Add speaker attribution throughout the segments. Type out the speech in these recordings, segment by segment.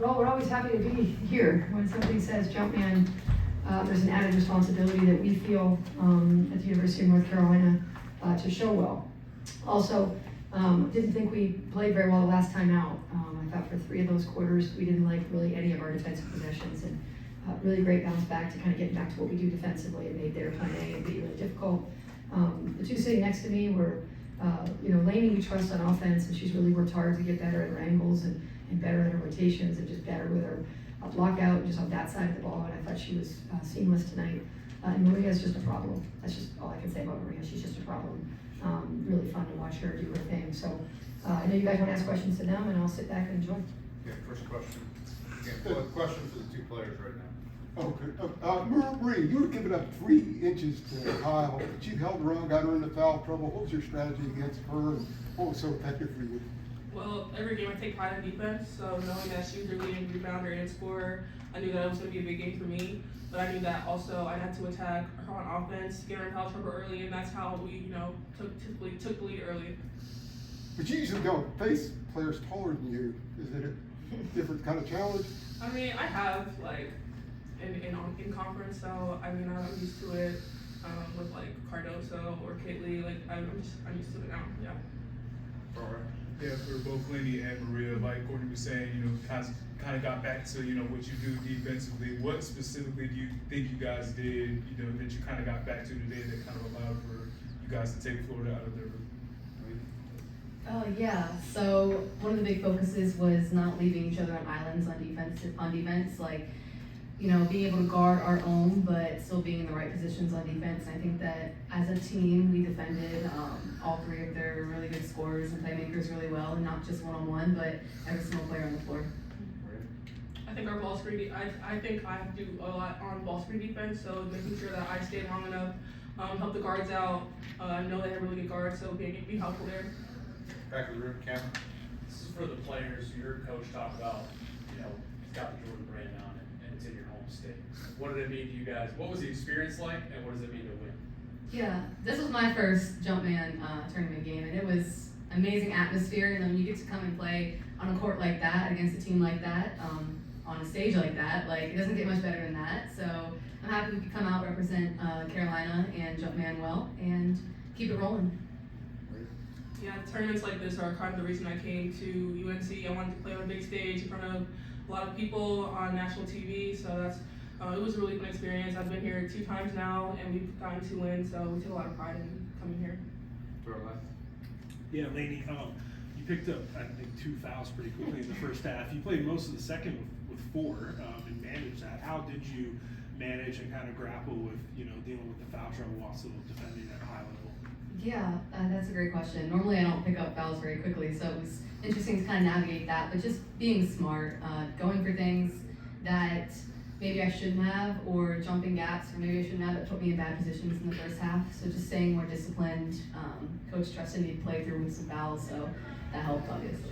Speaker 1: Well, we're always happy to be here. When somebody says Jumpman, there's an added responsibility that we feel at the University of North Carolina to show well. Also, didn't think we played very well the last time out. I thought for 3 of those quarters, we didn't like really any of our defensive possessions, and really great bounce back to kind of getting back to what we do defensively. It made their plan A and B really difficult. The two sitting next to me were, Lanie we trust on offense, and she's really worked hard to get better at her angles and better at her rotations and just better with her lockout just on that side of the ball, and I thought she was seamless tonight. And Maria's just a problem. That's just all I can say about Maria. She's just a problem. Really fun to watch her do her thing. So I know you guys want to ask questions to them, and I'll sit back and enjoy.
Speaker 2: Yeah, first question. Yeah, question for the 2 players right now.
Speaker 3: Okay. Marie, you were giving up 3 inches to Kyle, but you held her on, got her into foul trouble. What was your strategy against her, and what was so effective for you?
Speaker 4: Well, every game I take pride in defense, so knowing that she was a leading rebounder and scorer, I knew that it was going to be a big game for me. But I knew that also I had to attack her on offense, get her in foul trouble early, and that's how we, took the lead early.
Speaker 3: But you usually don't face players taller than you. Is it a different kind of challenge?
Speaker 4: I mean, I have in conference, so I mean I'm used to it with like Cardoso or Kaitley. Like I'm used to it now. Yeah.
Speaker 2: All right.
Speaker 5: Yeah, for both Lanie and Maria, like Courtney was saying, kind of got back to what you do defensively. What specifically do you think you guys did, that you kind of got back to today that kind of allowed for you guys to take Florida out of their room?
Speaker 6: Yeah, so one of the big focuses was not leaving each other on islands on defense, like, being able to guard our own, but still being in the right positions on defense. I think that as a team, we defended all 3 of their really good scorers and playmakers really well, and not just one-on-one, but every single player on the floor.
Speaker 4: I think our ball screen. I think I have to do a lot on ball screen defense, so making sure that I stay long enough, help the guards out. I know they have really good guards, so be helpful there.
Speaker 2: Back of the room, Cam.
Speaker 7: This is for the players. Your coach talked about, he's got the Jordan brand on it, and it's in your home state. What did it mean to you guys? What was the experience like, and what does it mean to win?
Speaker 6: Yeah, this was my first Jumpman tournament game, and it was amazing atmosphere. And then you get to come and play on a court like that against a team like that, on a stage like that, it doesn't get much better than that. So I'm happy we could come out, represent Carolina and Jumpman well, and keep it rolling.
Speaker 4: Yeah, tournaments like this are kind of the reason I came to UNC. I wanted to play on a big stage in front of a lot of people on national TV, so that's it was a really fun experience. I've been here 2 times now, and we've gotten to win, so we take a lot of pride in coming here.
Speaker 2: Throw it left.
Speaker 8: Yeah, Lanie, you picked up, I think, 2 fouls pretty quickly in the first half. You played most of the second with 4 and managed that. How did you manage and kind of grapple with, dealing with the foul trouble while still defending at a high level?
Speaker 6: Yeah, that's a great question. Normally I don't pick up fouls very quickly, so it was interesting to kind of navigate that, but just being smart, going for things that maybe I shouldn't have, or jumping gaps, or maybe I shouldn't have, that put me in bad positions in the first half. So just staying more disciplined. Coach trusted me to play through with some fouls, so that helped obviously.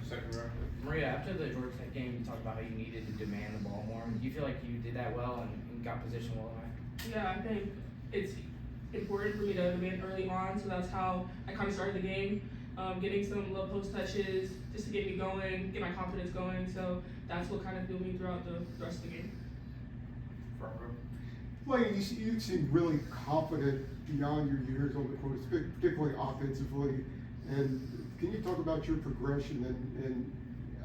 Speaker 2: Second row.
Speaker 7: Maria, after the Georgia Tech game, you talked about how you needed to demand the ball more. Do you feel like you did that well and got position well enough?
Speaker 4: Yeah, I think it's important for me to demand early on, so that's how I kind of started the game. Getting some low post touches just to get me going, get my confidence going. So that's what kind of fueled me throughout the rest of the game.
Speaker 2: Front row.
Speaker 3: Well, you seem really confident beyond your years on the court, particularly offensively. And can you talk about your progression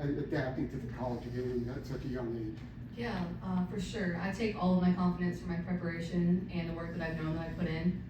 Speaker 3: and adapting to the college game at such a young age?
Speaker 6: Yeah, for sure. I take all of my confidence from my preparation and the work that I've known that I put in.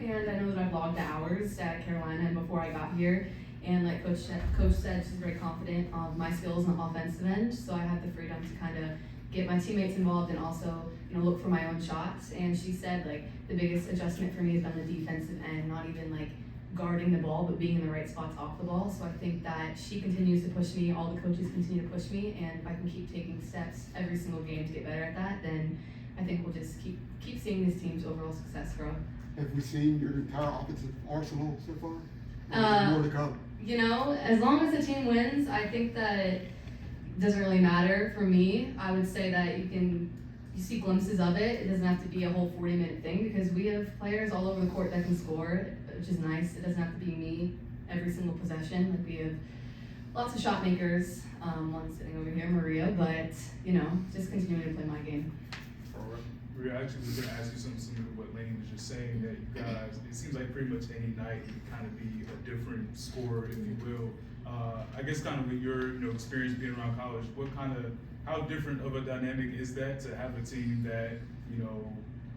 Speaker 6: And I know that I've logged the hours at Carolina and before I got here. And like Coach said, she's very confident on my skills on the offensive end. So I had the freedom to kind of get my teammates involved and also, look for my own shots. And she said the biggest adjustment for me has been the defensive end, not even guarding the ball, but being in the right spots off the ball. So I think that she continues to push me, all the coaches continue to push me, and if I can keep taking steps every single game to get better at that, then I think we'll just keep seeing this team's overall success grow.
Speaker 3: Have we seen your entire offensive arsenal so far? Or is there more to come?
Speaker 6: As long as the team wins, I think that it doesn't really matter for me. I would say that you see glimpses of it. It doesn't have to be a whole 40-minute thing because we have players all over the court that can score, which is nice. It doesn't have to be me every single possession. We have lots of shot makers. One sitting over here, Maria, but just continuing to play my game.
Speaker 5: We actually was gonna ask you something similar to what Lanie was just saying, that you guys, it seems like pretty much any night you kind of be a different scorer, if you will. I guess kind of with your experience being around college, how different of a dynamic is that to have a team that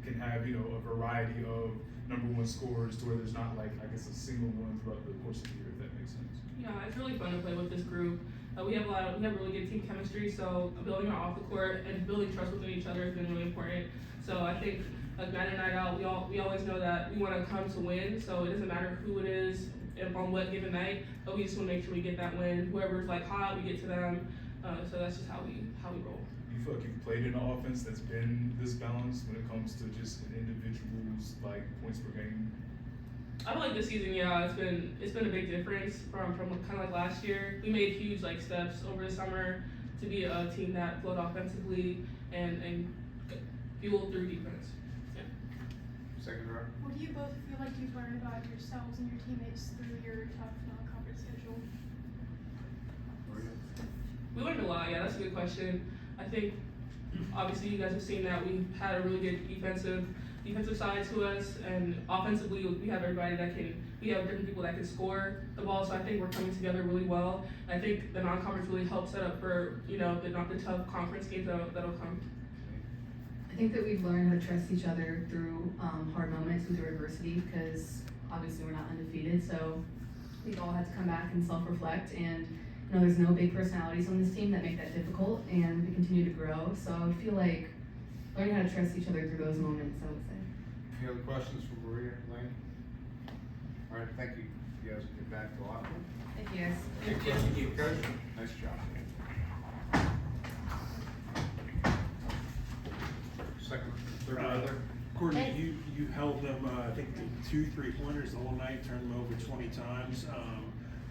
Speaker 5: can have a variety of number one scorers to where there's not like I guess a single one throughout the course of the year, if that makes sense.
Speaker 4: Yeah, it's really fun to play with this group. We have really good team chemistry, so building off the court and building trust within each other has been really important. So I think like night in, night out, we always know that we want to come to win. So it doesn't matter who it is and on what given night, but we just want to make sure we get that win. Whoever's like hot, we get to them. So that's just how we roll.
Speaker 5: Do you feel like you've played in an offense that's been this balanced when it comes to just an individual's like points per game?
Speaker 4: I feel like this season, yeah, it's been a big difference from kind of like last year. We made huge like steps over the summer to be a team that flowed offensively and fueled through defense. Yeah.
Speaker 2: Second row.
Speaker 9: What do you both feel like you've learned about yourselves and your teammates through your tough non-conference schedule?
Speaker 4: We learned a lot. Yeah, that's a good question. I think obviously you guys have seen that we've had a really good defensive side to us, and offensively we have everybody we have different people that can score the ball, so I think we're coming together really well. And I think the non-conference really helps set up for, the tough conference games that'll come.
Speaker 6: I think that we've learned how to trust each other through hard moments and through adversity, because obviously we're not undefeated, so we've all had to come back and self-reflect, and there's no big personalities on this team that make that difficult, and we continue to grow. So I would feel like learning how to trust each other through those moments, I would say.
Speaker 2: Any other questions for Maria, Lane? All right, thank you. You guys will get back to the locker room.
Speaker 6: Thank you guys.
Speaker 2: Any questions for Coach? Nice job. Second, third row there.
Speaker 8: Courtney, you held them, I think, to 2 3-pointers the whole night, turned them over 20 times.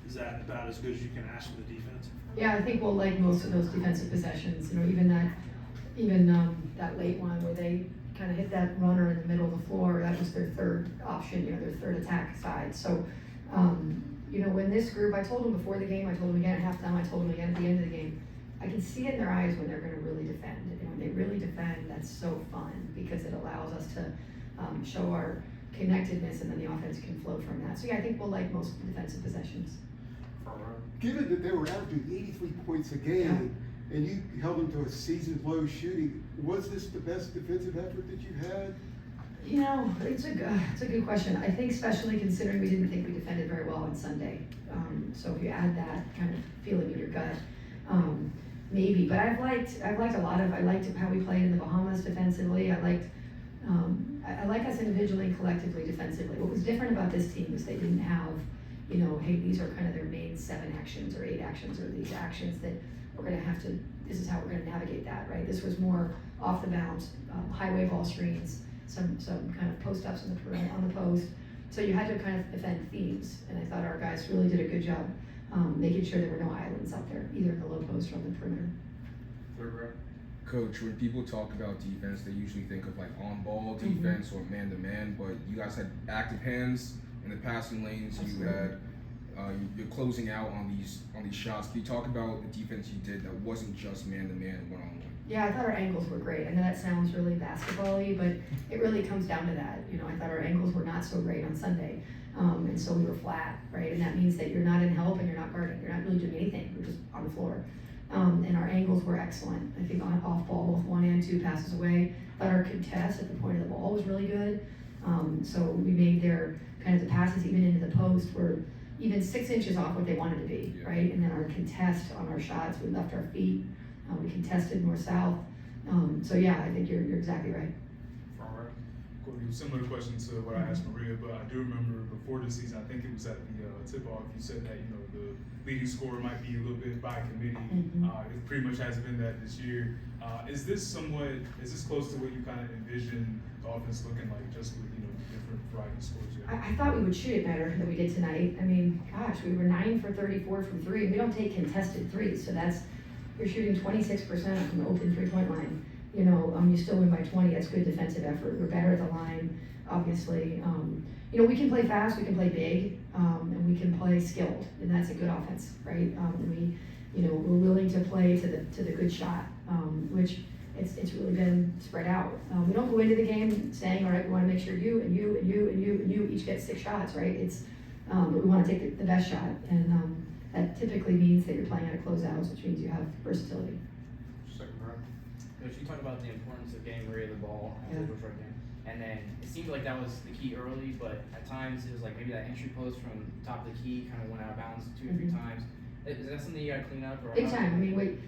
Speaker 8: Is that about as good as you can ask for the defense?
Speaker 1: Yeah, I think we'll like most of those defensive possessions, even that late one where they kind of hit that runner in the middle of the floor, that was their third option, their third attack side. So, when this group, I told them before the game, I told them again at halftime, I told them again at the end of the game, I can see it in their eyes when they're gonna really defend. And when they really defend, that's so fun because it allows us to show our connectedness, and then the offense can flow from that. So yeah, I think we'll like most defensive possessions.
Speaker 3: Given that they were averaging 83 points a game, and you held them to a season low shooting, was this the best defensive effort that you've had?
Speaker 1: It's a good question. I think especially considering we didn't think we defended very well on Sunday. So if you add that kind of feeling in your gut, maybe. But I liked how we played in the Bahamas defensively. I like us individually and collectively defensively. What was different about this team is they didn't have, hey, these are kind of their main 7 actions or 8 actions or these actions that we're going to have to, this is how we're going to navigate that, right? This was more off the bounce, highway ball screens, some kind of post-ups on the post. So you had to kind of defend themes, and I thought our guys really did a good job making sure there were no islands out there, either in the low post or on the perimeter.
Speaker 2: Third row.
Speaker 10: Coach, when people talk about defense, they usually think of like on-ball defense or man-to-man, but you guys had active hands in the passing lanes.
Speaker 1: Absolutely.
Speaker 10: You had you're closing out on these shots. Can you talk about the defense you did that wasn't just man-to-man, one-on-one?
Speaker 1: Yeah, I thought our angles were great. I know that sounds really basketball-y, but it really comes down to that. I thought our angles were not so great on Sunday. And so we were flat, right? And that means that you're not in help and you're not guarding. You're not really doing anything. You're just on the floor. And our angles were excellent. I think on off ball, both 1 and 2 passes away. I thought our contest at the point of the ball was really good. So we made their kind of the passes even into the post were even 6 inches off what they wanted to be, right? And then our contest on our shots, we left our feet. We contested more south. So yeah, I think you're exactly right.
Speaker 5: Courtney, similar question to what I asked Maria, but I do remember before the season, I think it was at the tip-off, you said that the leading scorer might be a little bit by committee. It pretty much has been that this year. Is this close to what you kind of envision the offense looking like, just with different variety of scores?
Speaker 1: I thought we would shoot it better than we did tonight. I mean, gosh, we were 9 for 34 from 3. We don't take contested threes, so you're shooting 26% from the open 3-point line. You still win by 20. That's good defensive effort. We're better at the line, obviously. We can play fast. We can play big. and we can play skilled, and that's a good offense, right? We're willing to play to the good shot, which it's really been spread out. We don't go into the game saying, all right, we want to make sure you and you and you and you and you each get 6 shots, right? It's we want to take the best shot, and that typically means that you're playing out of closeouts, which means you have versatility.
Speaker 2: Second round.
Speaker 11: Coach, you talked about the importance of getting rid of the ball
Speaker 1: Yeah.
Speaker 11: after the short game. And then it seemed like that was the key early, but at times it was like maybe that entry post from top of the key kind of went out of bounds 2 or 3 times. Is that something you gotta clean up? Or
Speaker 1: Big time. I mean, when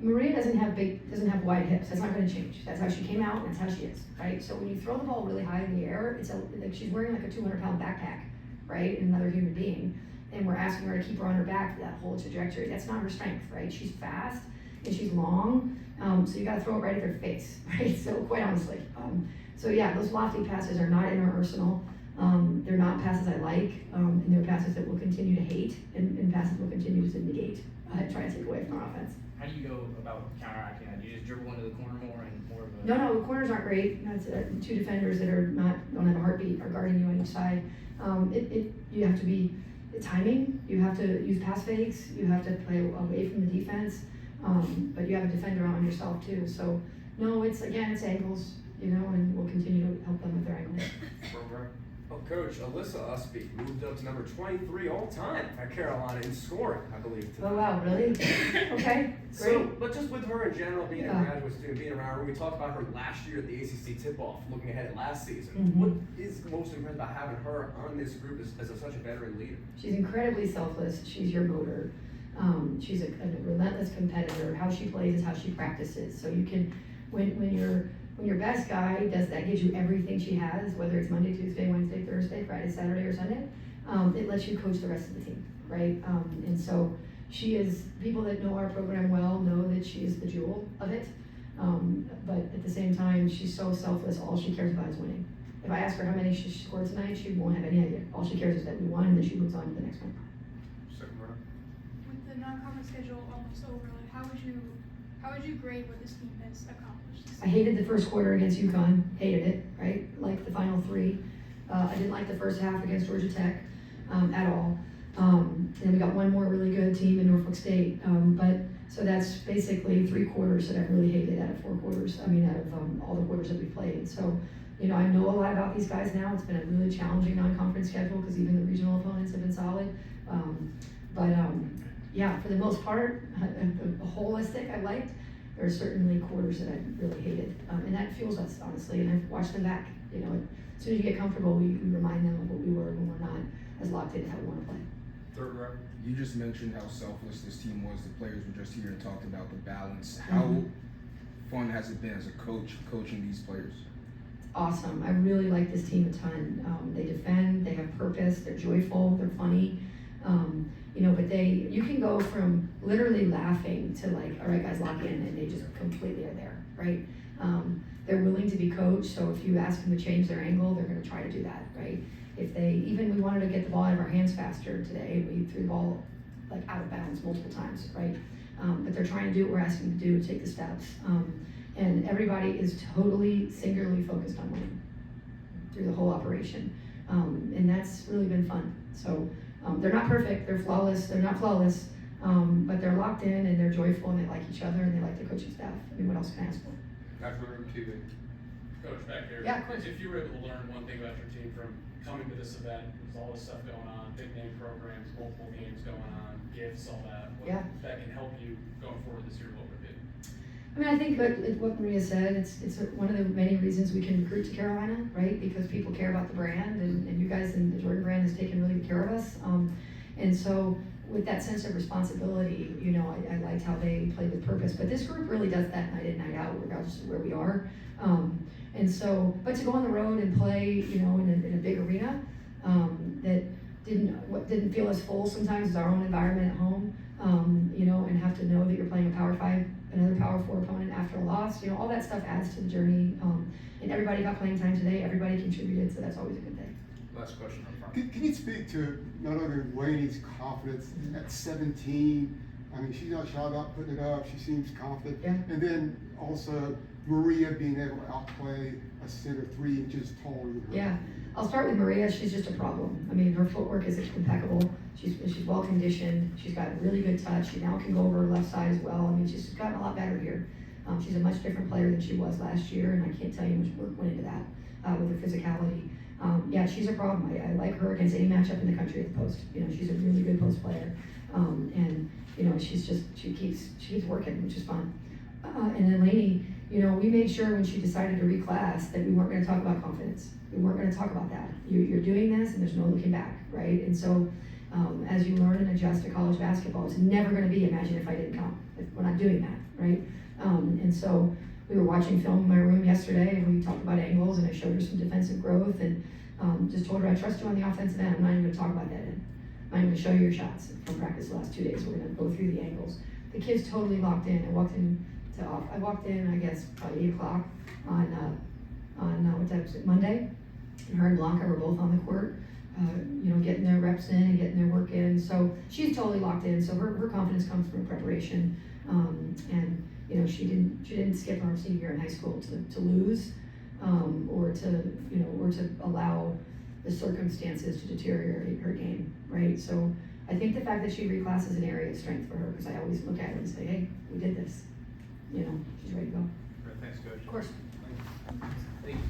Speaker 1: Maria doesn't have wide hips, that's not going to change. That's how she came out, and that's how she is, right? So when you throw the ball really high in the air, it's like she's wearing like a 200-pound backpack, right? And another human being, and we're asking her to keep her on her back for that whole trajectory. That's not her strength, right? She's fast and she's long, so you got to throw it right at their face, right? So quite honestly, so yeah, those lofty passes are not in our arsenal. They're not passes I like, and they're passes that we'll continue to hate, and passes we'll continue to negate, try to take away from our offense.
Speaker 11: How do you go about counteracting that? Do you just dribble into the corner more and more of a...
Speaker 1: No, the corners aren't great. That's 2 defenders that don't have a heartbeat are guarding you on each side. You have to be timing. You have to use pass fakes. You have to play away from the defense, but you have a defender on yourself too. So no, it's ankles, and we'll continue to help them with their ankles.
Speaker 12: Oh, Coach, Alyssa Usby moved up to number 23 all time at Carolina in scoring, I believe. Tonight.
Speaker 1: Oh wow, really? Okay, great.
Speaker 12: So, but just with her in general, being
Speaker 1: Yeah.
Speaker 12: a graduate student, being around her, we talked about her last year at the ACC tip-off, looking ahead at last season.
Speaker 1: Mhm.
Speaker 12: What is most impressive about having her on this group as such a veteran leader? She's
Speaker 1: incredibly selfless. She's your motor. She's a relentless competitor. How she plays is how she practices. So you can, when your best guy does that, gives you everything she has, whether it's Monday, Tuesday, Wednesday, Thursday, Friday, Saturday, or Sunday, it lets you coach the rest of the team, right? And so she is, people that know our program well know that she is the jewel of it. But at the same time, she's so selfless, all she cares about is winning. If I ask her how many she scored tonight, she won't have any idea. All she cares is that we won, and then she moves on to the next one.
Speaker 2: Second round.
Speaker 9: With the non-conference schedule almost over, like how would you grade what this team has accomplished?
Speaker 1: I hated the first quarter against UConn, hated it, right? Liked the final 3. I didn't like the first half against Georgia Tech at all. Then we got one more really good team in Norfolk State. So that's basically 3 quarters that I've really hated out of 4 quarters. Out of all the quarters that we played. So, I know a lot about these guys now. It's been a really challenging non-conference schedule because even the regional opponents have been solid. Yeah, for the most part, the holistic I liked. There are certainly quarters that I really hated, and that fuels us, honestly, and I've watched them back. As soon as you get comfortable, we remind them of what we were when we're not as locked in as how we want to play.
Speaker 2: Third round.
Speaker 10: You just mentioned how selfless this team was. The players were just here and talked about the balance. How fun has it been as a coach coaching these players?
Speaker 1: Awesome. I really like this team a ton. They defend, they have purpose, they're joyful, they're funny. But you can go from literally laughing to like, all right guys, lock in, and they just completely are there, right? They're willing to be coached, so if you ask them to change their angle, they're gonna try to do that, right? We wanted to get the ball out of our hands faster today, we threw the ball like out of bounds multiple times, right? But they're trying to do what we're asking them to do, take the steps. And everybody is totally singularly focused on winning through the whole operation. And that's really been fun. So they're not perfect, they're flawless, they're not flawless, but they're locked in and they're joyful and they like each other and they like the coaching staff. What else can I ask for?
Speaker 2: After TV.
Speaker 7: Coach, back there.
Speaker 1: Yeah, of course.
Speaker 7: If you were able to learn one thing about your team from coming to this event, there's all this stuff going on, big name programs, multiple games going on, gifts, all that. That can help you going forward this year, what would it be?
Speaker 1: I think what Maria said, it's one of the many reasons we can recruit to Carolina, right? Because people care about the brand, and you guys and the Jordan brand has taken really good care of us. And so with that sense of responsibility, I liked how they played with purpose. But this group really does that night in, night out, regardless of where we are. But to go on the road and play, in a big arena that didn't feel as full sometimes as our own environment at home, and have to know that you're playing a Power 5, another Power 4 opponent after a loss, all that stuff adds to the journey. And everybody got playing time today, everybody contributed, so that's always a good thing.
Speaker 2: Last question on front.
Speaker 3: Can you speak to not only Lanie's confidence at 17? She's not shy about putting it up. She seems confident.
Speaker 1: Yeah.
Speaker 3: And then also Maria being able to outplay a center 3 inches taller than her?
Speaker 1: Yeah, I'll start with Maria. She's just a problem. I mean, her footwork is impeccable. She's well conditioned. She's got really good touch. She now can go over her left side as well. I mean, she's gotten a lot better here. She's a much different player than she was last year, and I can't tell you how much work went into that with her physicality. Yeah, she's a problem. I like her against any matchup in the country at the post. You know, she's a really good post player, and you know, she keeps working, which is fun. And then Lanie, you know, we made sure when she decided to reclass that we weren't going to talk about confidence. We weren't going to talk about that. You're doing this, and there's no looking back, right? And so, as you learn and adjust to college basketball, it's never going to be imagine if I didn't come. We're not doing that, right? And so we were watching film in my room yesterday, and we talked about angles, and I showed her some defensive growth, and just told her I trust you on the offensive end. I'm not even going to talk about that end. I'm going to show you your shots from practice the last 2 days. We're going to go through the angles. The kids totally locked in. I walked in, I guess, probably 8 o'clock on what time was it, Monday. And her and Blanca were both on the court, you know, getting their reps in and getting their work in. So she's totally locked in. So her confidence comes from preparation. And you know, she didn't skip her senior year in high school to lose, or to allow the circumstances to deteriorate her game, right? So I think the fact that she reclassed is an area of strength for her, because I always look at her and say, hey, we did this. You know, she's ready to go.
Speaker 2: All right, thanks, Coach.
Speaker 1: Of course.
Speaker 11: Thank you.